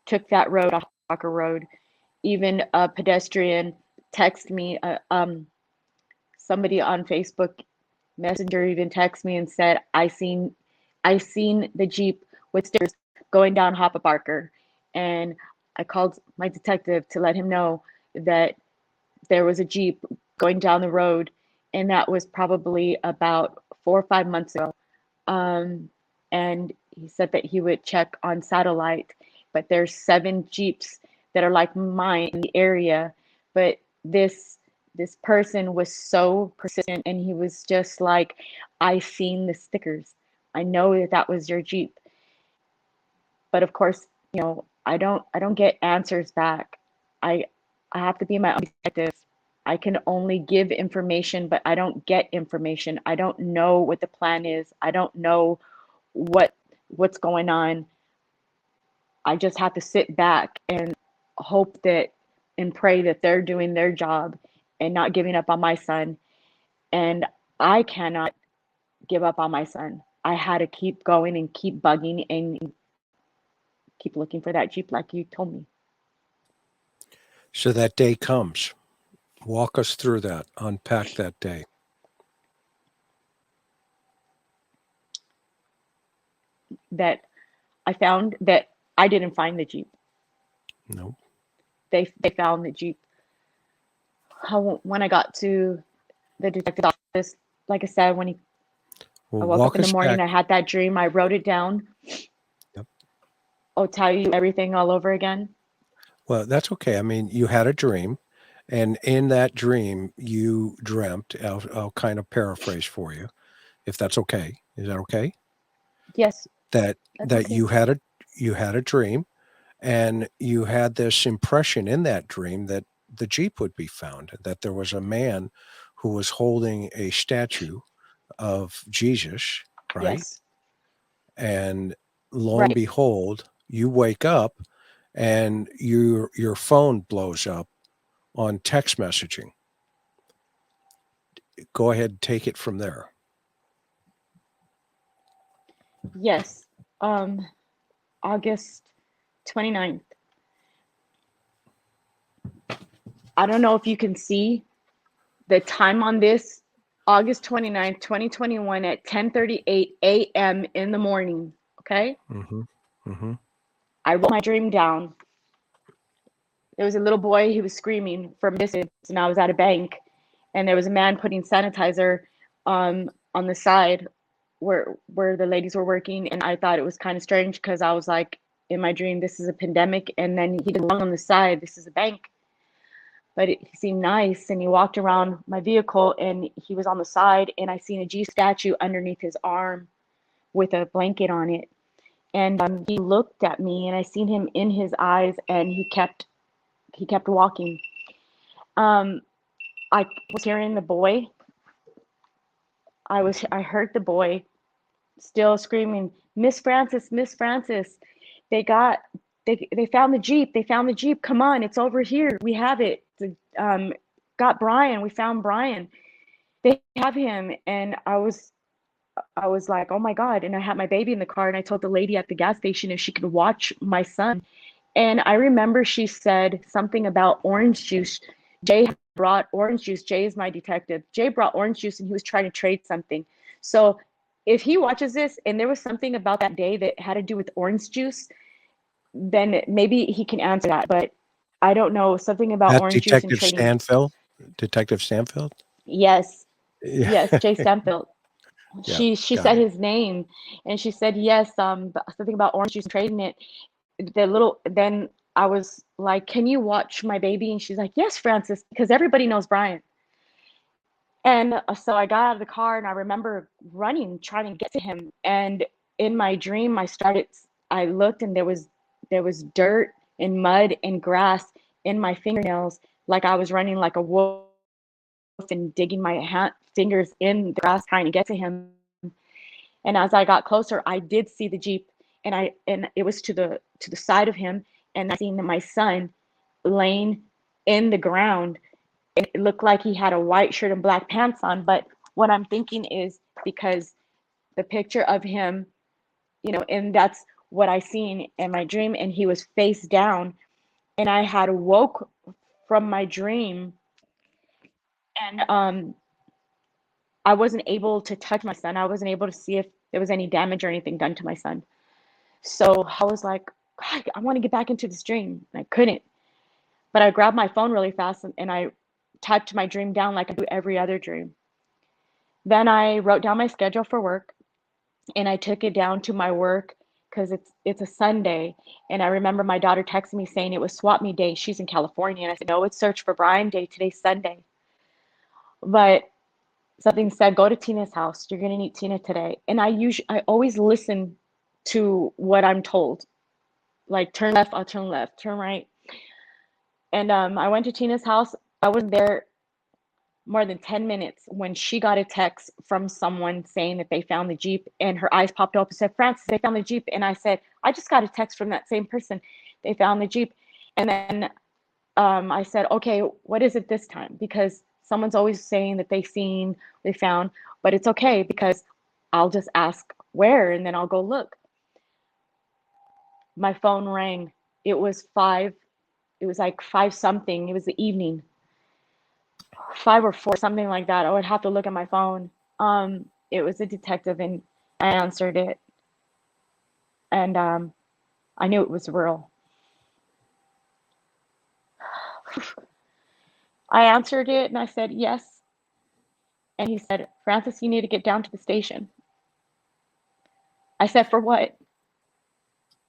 took that road, Hoppabarker Road. Even a pedestrian texted me, somebody on Facebook Messenger even texted me and said, I seen the Jeep with stickers going down Hoppabarker. And I called my detective to let him know that there was a Jeep going down the road, and that was probably about 4 or 5 months ago. And he said that he would check on satellite, but there's 7 Jeeps that are like mine in the area. But this person was so persistent, and he was just like, I seen the stickers. I know that that was your Jeep. But of course, you know, I don't get answers back. I have to be my own detective. I can only give information, but I don't get information. I don't know what the plan is. I don't know what's going on. I just have to sit back and hope that and pray that they're doing their job and not giving up on my son. And I cannot give up on my son. I had to keep going and keep bugging and keep looking for that Jeep like you told me. So that day comes. Walk us through that. Unpack that day. That I found that I didn't find the Jeep. No. They found the Jeep. When I got to the detective's office, like I said, I Well, woke up walk in the us morning, back. I had that dream, I wrote it down. Yep. I'll tell you everything all over again. Well, that's okay. I mean, you had a dream, and in that dream, you dreamt. I'll kind of paraphrase for you, if that's okay. Is that okay? Yes, That that's that okay. you had a dream, and you had this impression in that dream that the Jeep would be found, that there was a man who was holding a statue of Jesus, right? Yes, And lo and right. behold, you wake up and your phone blows up on text messaging. Go ahead and take it from there. Yes. August 29th. I don't know if you can see the time on this. August 29th, 2021 at 10:38 a.m. in the morning. Okay? Mm-hmm. Mm-hmm. I wrote my dream down. There was a little boy, he was screaming from distance, and I was at a bank, and there was a man putting sanitizer on the side where the ladies were working, and I thought it was kind of strange because I was like, in my dream, this is a pandemic, and then he didn't belong on the side, this is a bank. But he seemed nice, and he walked around my vehicle, and he was on the side, and I seen a G statue underneath his arm with a blanket on it. And he looked at me, and I seen him in his eyes, and he kept walking. Um, I was hearing the boy. I heard the boy still screaming, Miss Francis, Miss Francis. They got they found the Jeep. They found the Jeep. Come on, it's over here. We have it. Got Brian. We found Brian. They have him. And I was like, oh my God. And I had my baby in the car, and I told the lady at the gas station if she could watch my son. And I remember she said something about orange juice. Jay brought orange juice. Jay is my detective. Jay brought orange juice, and he was trying to trade something. So if he watches this and there was something about that day that had to do with orange juice, then maybe he can answer that. But I don't know. Something about That's orange juice and Detective trading. Stanfield. Detective Stanfield. Yes. Yeah. Yes, Jay Stanfield. Yeah. She Got said it. his name, and she said yes, something about orange juice and trading it. The little then I was like, "Can you watch my baby?" And she's like, "Yes, Francis," because everybody knows Brian. And so I got out of the car, and I remember running, trying to get to him. And in my dream, I looked, and there was dirt and mud and grass in my fingernails, like I was running like a wolf and digging my fingers in the grass trying to get to him. And as I got closer, I did see the Jeep, and it was to the side of him, and I seen my son laying in the ground. It looked like he had a white shirt and black pants on, but what I'm thinking is because the picture of him, and that's what I seen in my dream, and he was face down, and I had woke from my dream, and I wasn't able to touch my son. I wasn't able to see if there was any damage or anything done to my son. So I was like, God, I want to get back into this dream. And I couldn't. But I grabbed my phone really fast, and I typed my dream down like I do every other dream. Then I wrote down my schedule for work, and I took it down to my work because it's a Sunday. And I remember my daughter texted me saying it was swap meet day. She's in California. And I said, no, it's search for Brian day. Today's Sunday. But something said, go to Tina's house. You're gonna meet Tina today. And I always listen to what I'm told. Like turn left, I'll turn left, turn right. And I went to Tina's house. I was there more than 10 minutes when she got a text from someone saying that they found the Jeep, and her eyes popped up and said, Francis, they found the Jeep. And I said, I just got a text from that same person. They found the Jeep. And then I said, okay, what is it this time? Because someone's always saying that they found, but it's okay because I'll just ask where and then I'll go look. My phone rang. It was like five something. It was the evening, 5 or 4, something like that. I would have to look at my phone. It was a detective, and I answered it, and I knew it was real. I answered it, and I said yes, and he said, Francis, you need to get down to the station. I said, for what?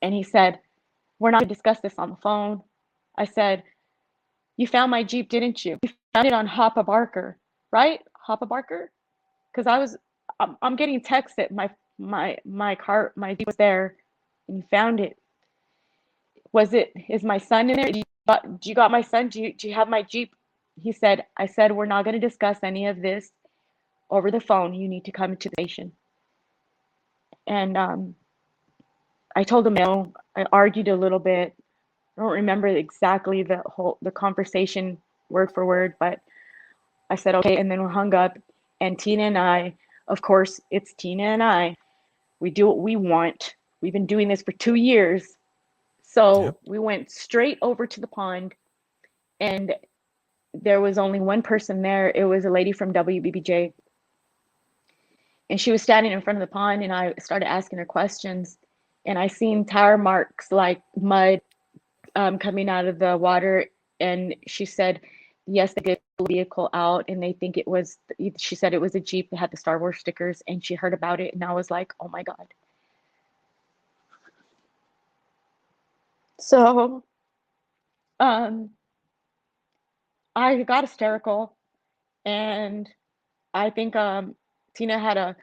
And he said, we're not going to discuss this on the phone. I said, you found my Jeep, didn't you? You found it on Hoppa Barker, right? Hoppa Barker? Because I'm getting texts that my car, my Jeep was there, and you found it. Is my son in there? Do you got my son? Do you have my Jeep? He said, I said, we're not going to discuss any of this over the phone. You need to come to the station. And I told him no. I argued a little bit. I don't remember exactly the conversation word for word, but I said okay, and then we hung up. And Tina and I, of course, it's Tina and I. We do what we want. We've been doing this for 2 years. Yep. So we went straight over to the pond, and there was only one person there. It was a lady from WBBJ, and she was standing in front of the pond, and I started asking her questions, and I seen tire marks like mud coming out of the water, and she said, yes, they did pull the vehicle out, and they think it was. She said it was a Jeep that had the Star Wars stickers, and she heard about it, and I was like, oh my God. So um, I got hysterical, and I think Tina had to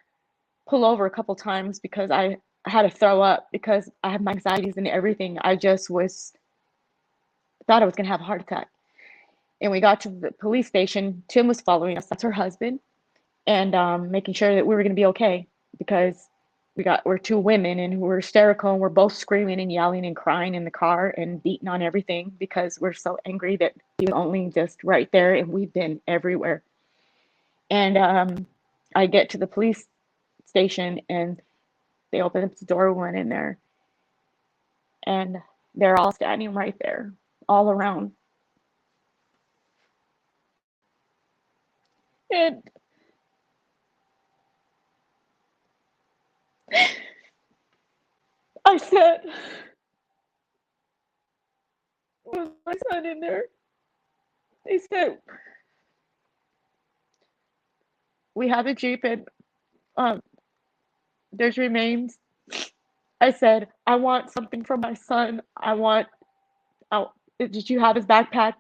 pull over a couple times because I had to throw up because I had my anxieties and everything. I just was thought I was gonna have a heart attack. And we got to the police station. Tim was following us. That's her husband, and making sure that we were gonna be okay because we're two women and we're hysterical and we're both screaming and yelling and crying in the car and beating on everything because we're so angry that he was only just right there and we've been everywhere. And I get to the police station and they open up the door, we went in there, and they're all standing right there, all around. And I said, was my son in there? They said, we have a Jeep and um, there's remains. I said, I want something from my son. Oh, did you have his backpack?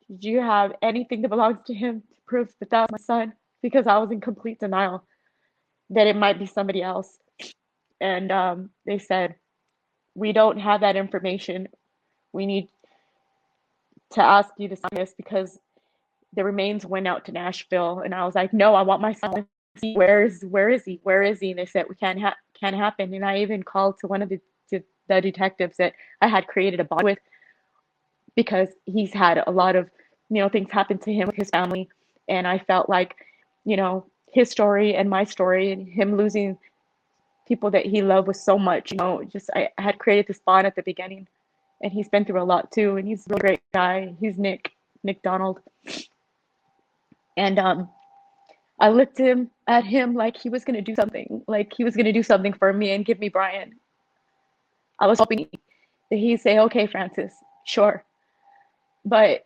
Did you have anything that belongs to him to prove that that was my son? Because I was in complete denial that it might be somebody else. And they said, we don't have that information. We need to ask you to sign this because the remains went out to Nashville. And I was like, no, I want my son. Where is he? And they said, we can't happen. And I even called to one of the detectives that I had created a bond with because he's had a lot of, things happen to him with his family. And I felt like, his story and my story and him losing people that he loved was so much, just I had created this bond at the beginning. And he's been through a lot too. And he's a really great guy. He's Nick Donald. And I looked at him like he was gonna do something, like he was gonna do something for me and give me Brian. I was hoping that he'd say, "Okay, Francis, sure," but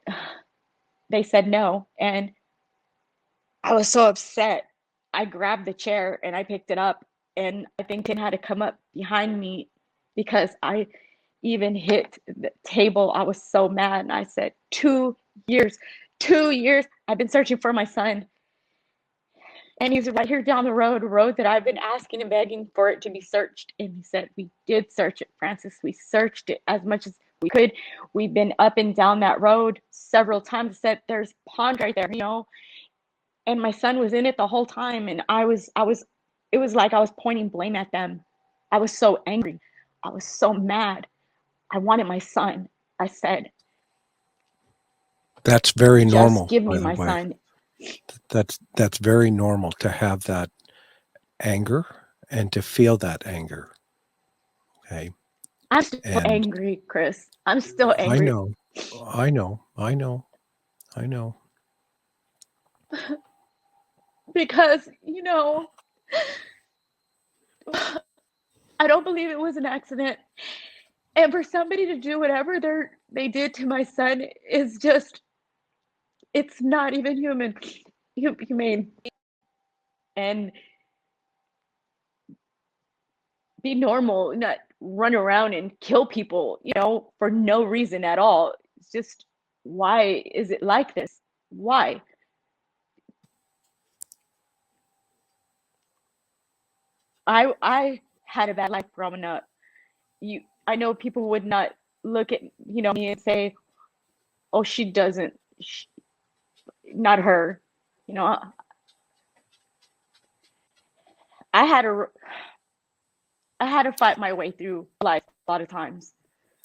they said no, and I was so upset. I grabbed the chair and I picked it up, and I think Tim had to come up behind me because I even hit the table. I was so mad, and I said, 2 years, 2 years. I've been searching for my son, and he's right here down the road, a road that I've been asking and begging for it to be searched. And he said, we did search it, Francis. We searched it as much as we could. We've been up and down that road several times. Said there's a pond right there. And my son was in it the whole time. And it was like I was pointing blame at them. I was so angry. I was so mad. I wanted my son. I said, That's very just normal, give me by the my way. son. That's very normal to have that anger and to feel that anger. Okay. I'm still And angry, Chris. I'm still I angry know, I know, I know, I know. because, I don't believe it was an accident. And for somebody to do whatever they did to my son is just, it's not even humane. And be normal, not run around and kill people, for no reason at all. It's just, why is it like this? Why? I had a bad life growing up. I know people would not look at, me and say, oh, she doesn't, not her. You know, I had to I had to fight my way through life a lot of times.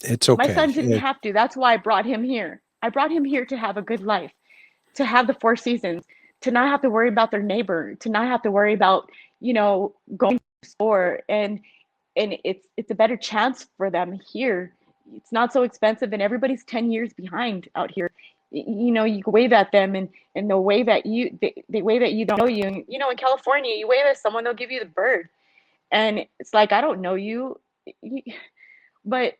It's My okay. son didn't have to. That's why I brought him here. I brought him here to have a good life, to have the four seasons, to not have to worry about their neighbor, to not have to worry about, going to the store, and it's a better chance for them here. It's not so expensive, and everybody's 10 years behind out here. You can wave at them, and they'll wave at you. They wave at you, don't know you. And, in California, you wave at someone, they'll give you the bird. And it's like, I don't know you. But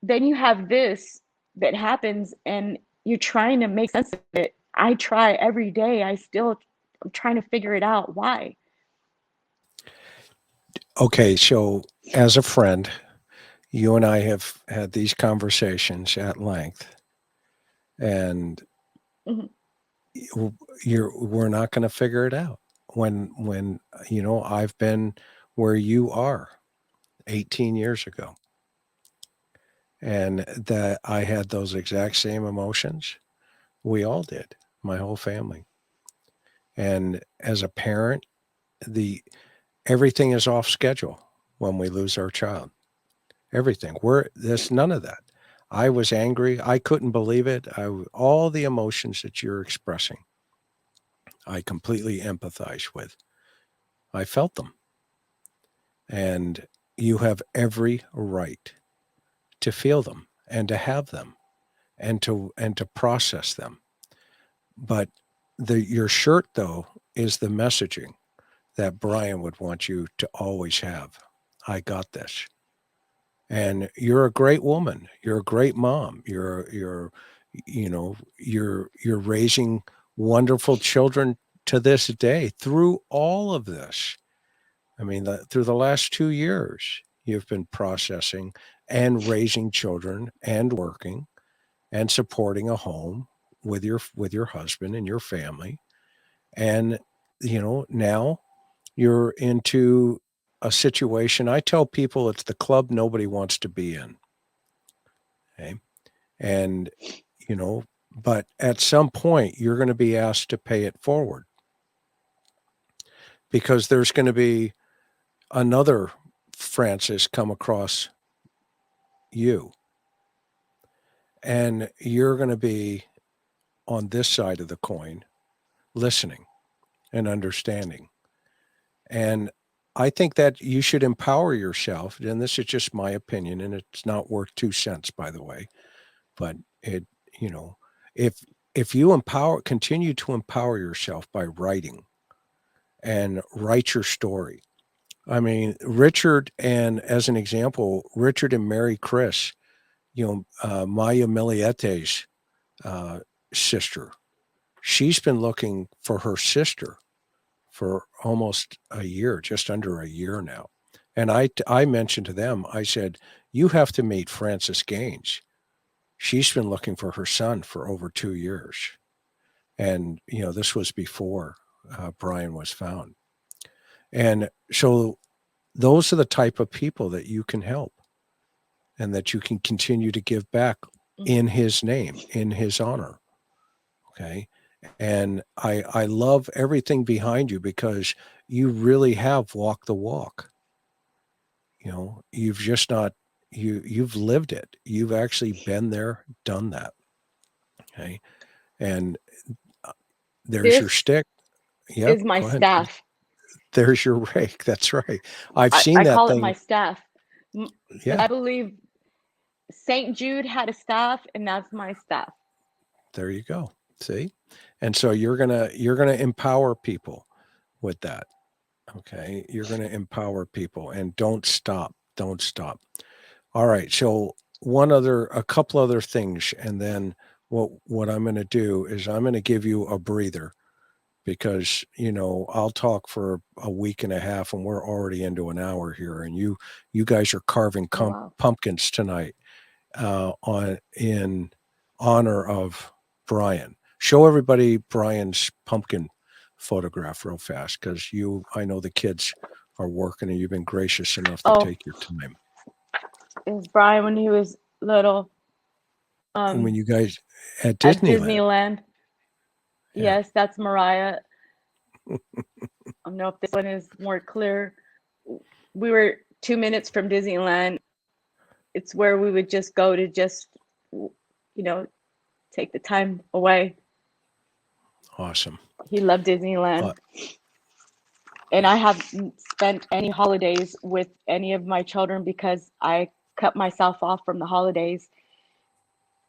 then you have this that happens, and you're trying to make sense of it. I try every day. I'm trying to figure it out. Why? Okay, so as a friend, you and I have had these conversations at length, and Mhm. we're not going to figure it out when I've been where you are 18 years ago, and that I had those exact same emotions. We all did, my whole family. And as a parent, the everything is off schedule when we lose our child. Everything. There's none of that. I was angry. I couldn't believe it. All the emotions that you're expressing, I completely empathize with. I felt them. And you have every right to feel them and to have them and to process them. But your shirt though is the messaging that Brian would want you to always have. I got this. And you're a great woman. You're a great mom. You're raising wonderful children to this day, through all of this, I mean, through the last 2 years, you've been processing and raising children and working and supporting a home with your husband and your family. And, now you're into a situation. I tell people it's the club nobody wants to be in. Okay. And, but at some point you're going to be asked to pay it forward because there's going to be another Francis come across you, and you're going to be on this side of the coin listening and understanding. And I think that you should empower yourself. And this is just my opinion, and it's not worth 2 cents, by the way. But it, you know, if you continue to empower yourself by writing and write your story. I mean, Richard, and as an example, Richard and Mary Chris, Maya Miliete's uh, sister. She's been looking for her sister for almost a year, just under a year now. And I mentioned to them, I said, you have to meet Frances Gaines. She's been looking for her son for over 2 years. And, this was before Brian was found. And so those are the type of people that you can help and that you can continue to give back in his name, in his honor. Okay. And I love everything behind you because you really have walked the walk. You've just not, you've lived it. You've actually been there, done that. Okay. And there's your This stick. Yep. is my Go ahead. staff. There's your rake. That's right. I've seen I that call it thing. my staff. Yeah. I believe St. Jude had a staff, and that's my staff. There you go. See? And so you're gonna empower people with that. Okay. You're gonna empower people, and don't stop. Don't stop. All right. So a couple other things, and then what I'm gonna do is I'm gonna give you a breather because I'll talk for a week and a half, and we're already into an hour here, and you guys are carving Oh, wow. pumpkins tonight in honor of Brian. Show everybody Brian's pumpkin photograph real fast because I know the kids are working and you've been gracious enough to take your time. It was Brian when he was little. And when you guys at At Disneyland. Disneyland. Yeah. Yes, that's Mariah. I don't know if this one is more clear. We were 2 minutes from Disneyland. It's where we would just go to take the time away. Awesome. He loved Disneyland. And I haven't spent any holidays with any of my children because I cut myself off from the holidays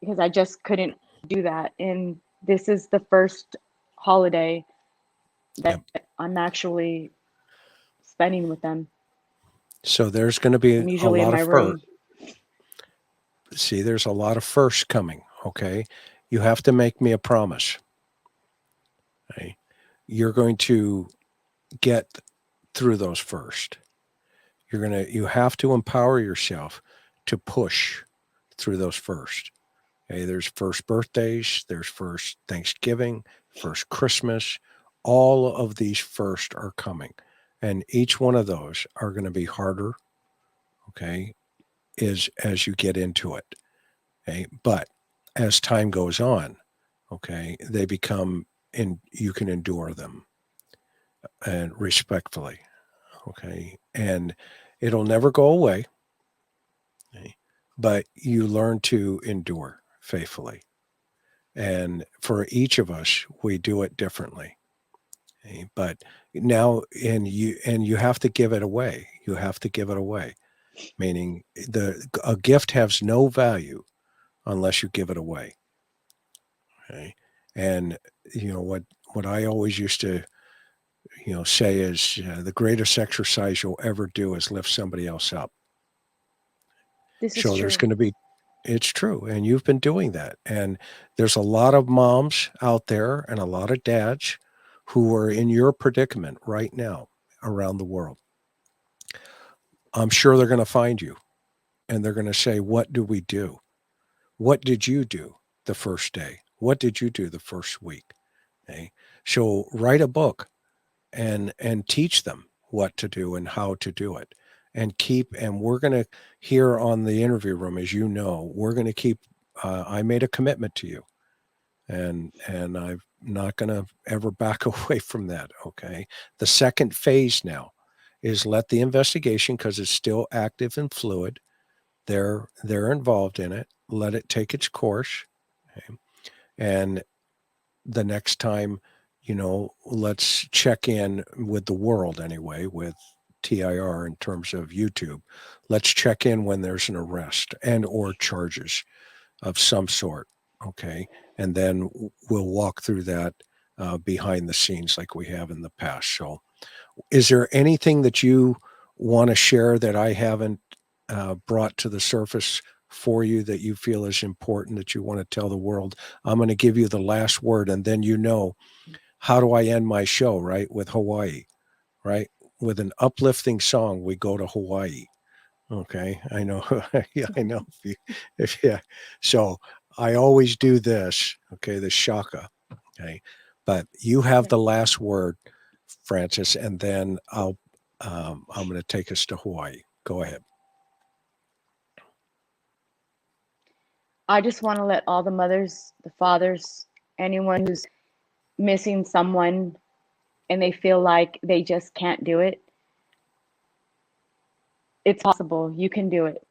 because I just couldn't do that. And this is the first holiday that I'm actually spending with them. So there's going to be I'm usually a lot in my of room. See, there's a lot of firsts coming. Okay. You have to make me a promise. Okay. You're going to get through those first. You have to empower yourself to push through those first. Okay. There's first birthdays, there's first Thanksgiving, first Christmas. All of these first are coming. And each one of those are going to be harder. Okay. As you get into it. Okay. But as time goes on, okay, they become, and you can endure them and respectfully. Okay. And it'll never go away. Okay, but you learn to endure faithfully. And for each of us, we do it differently. Okay, but now, and you have to give it away. You have to give it away. Meaning a gift has no value unless you give it away. Okay. And what I always used to say is the greatest exercise you'll ever do is lift somebody else up. This is So true. there's going to be, it's true. And you've been doing that. And there's a lot of moms out there and a lot of dads who are in your predicament right now around the world. I'm sure they're going to find you and they're going to say, what do we do? What did you do the first day? What did you do the first week? Okay. So write a book and teach them what to do and how to do it. And we're going to, here on the interview room, as you know, we're going to keep, I made a commitment to you. And I'm not going to ever back away from that, okay? The second phase now is let the investigation, because it's still active and fluid, they're involved in it, let it take its course, okay? And the next time, let's check in with the world anyway, with TIR in terms of YouTube. Let's check in when there's an arrest and or charges of some sort, okay? And then we'll walk through that behind the scenes like we have in the past. So is there anything that you want to share that I haven't brought to the surface for you that you feel is important that you want to tell the world? I'm going to give you the last word, and then how do I end my show, right? With Hawaii, right? With an uplifting song, we go to Hawaii. Okay, I know. Yeah, I know. Yeah. So I always do this. Okay, the shaka. Okay, but you have the last word, Francis, and then I'm going to take us to Hawaii. Go ahead. I just want to let all the mothers, the fathers, anyone who's missing someone and they feel like they just can't do it, it's possible. You can do it.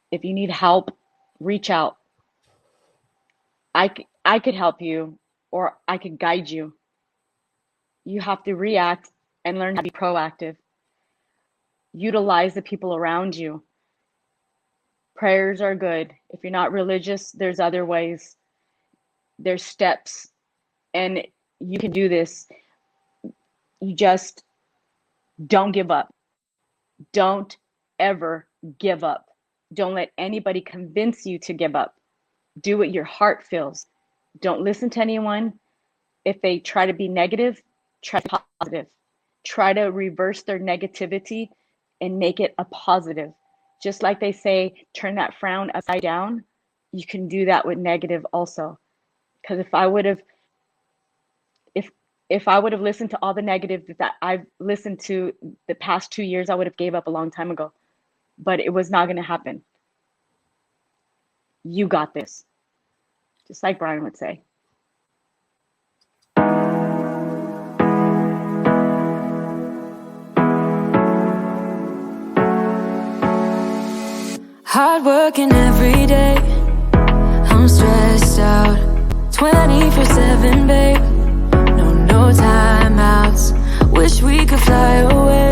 If you need help, reach out. I could help you, or I could guide you. You have to react and learn how to be proactive. Utilize the people around you. Prayers are good. If you're not religious, there's other ways. There's steps, and you can do this. You just don't give up. Don't ever give up. Don't let anybody convince you to give up. Do what your heart feels. Don't listen to anyone. If they try to be negative, try to be positive. Try to reverse their negativity and make it a positive. Just like they say, turn that frown upside down, you can do that with negative also. Because if I would have listened to all the negative that I've listened to the past 2 years, I would have gave up a long time ago. But it was not going to happen. You got this. Just like Brian would say. Hard working every day, I'm stressed out, 24/7, babe, no timeouts, wish we could fly away.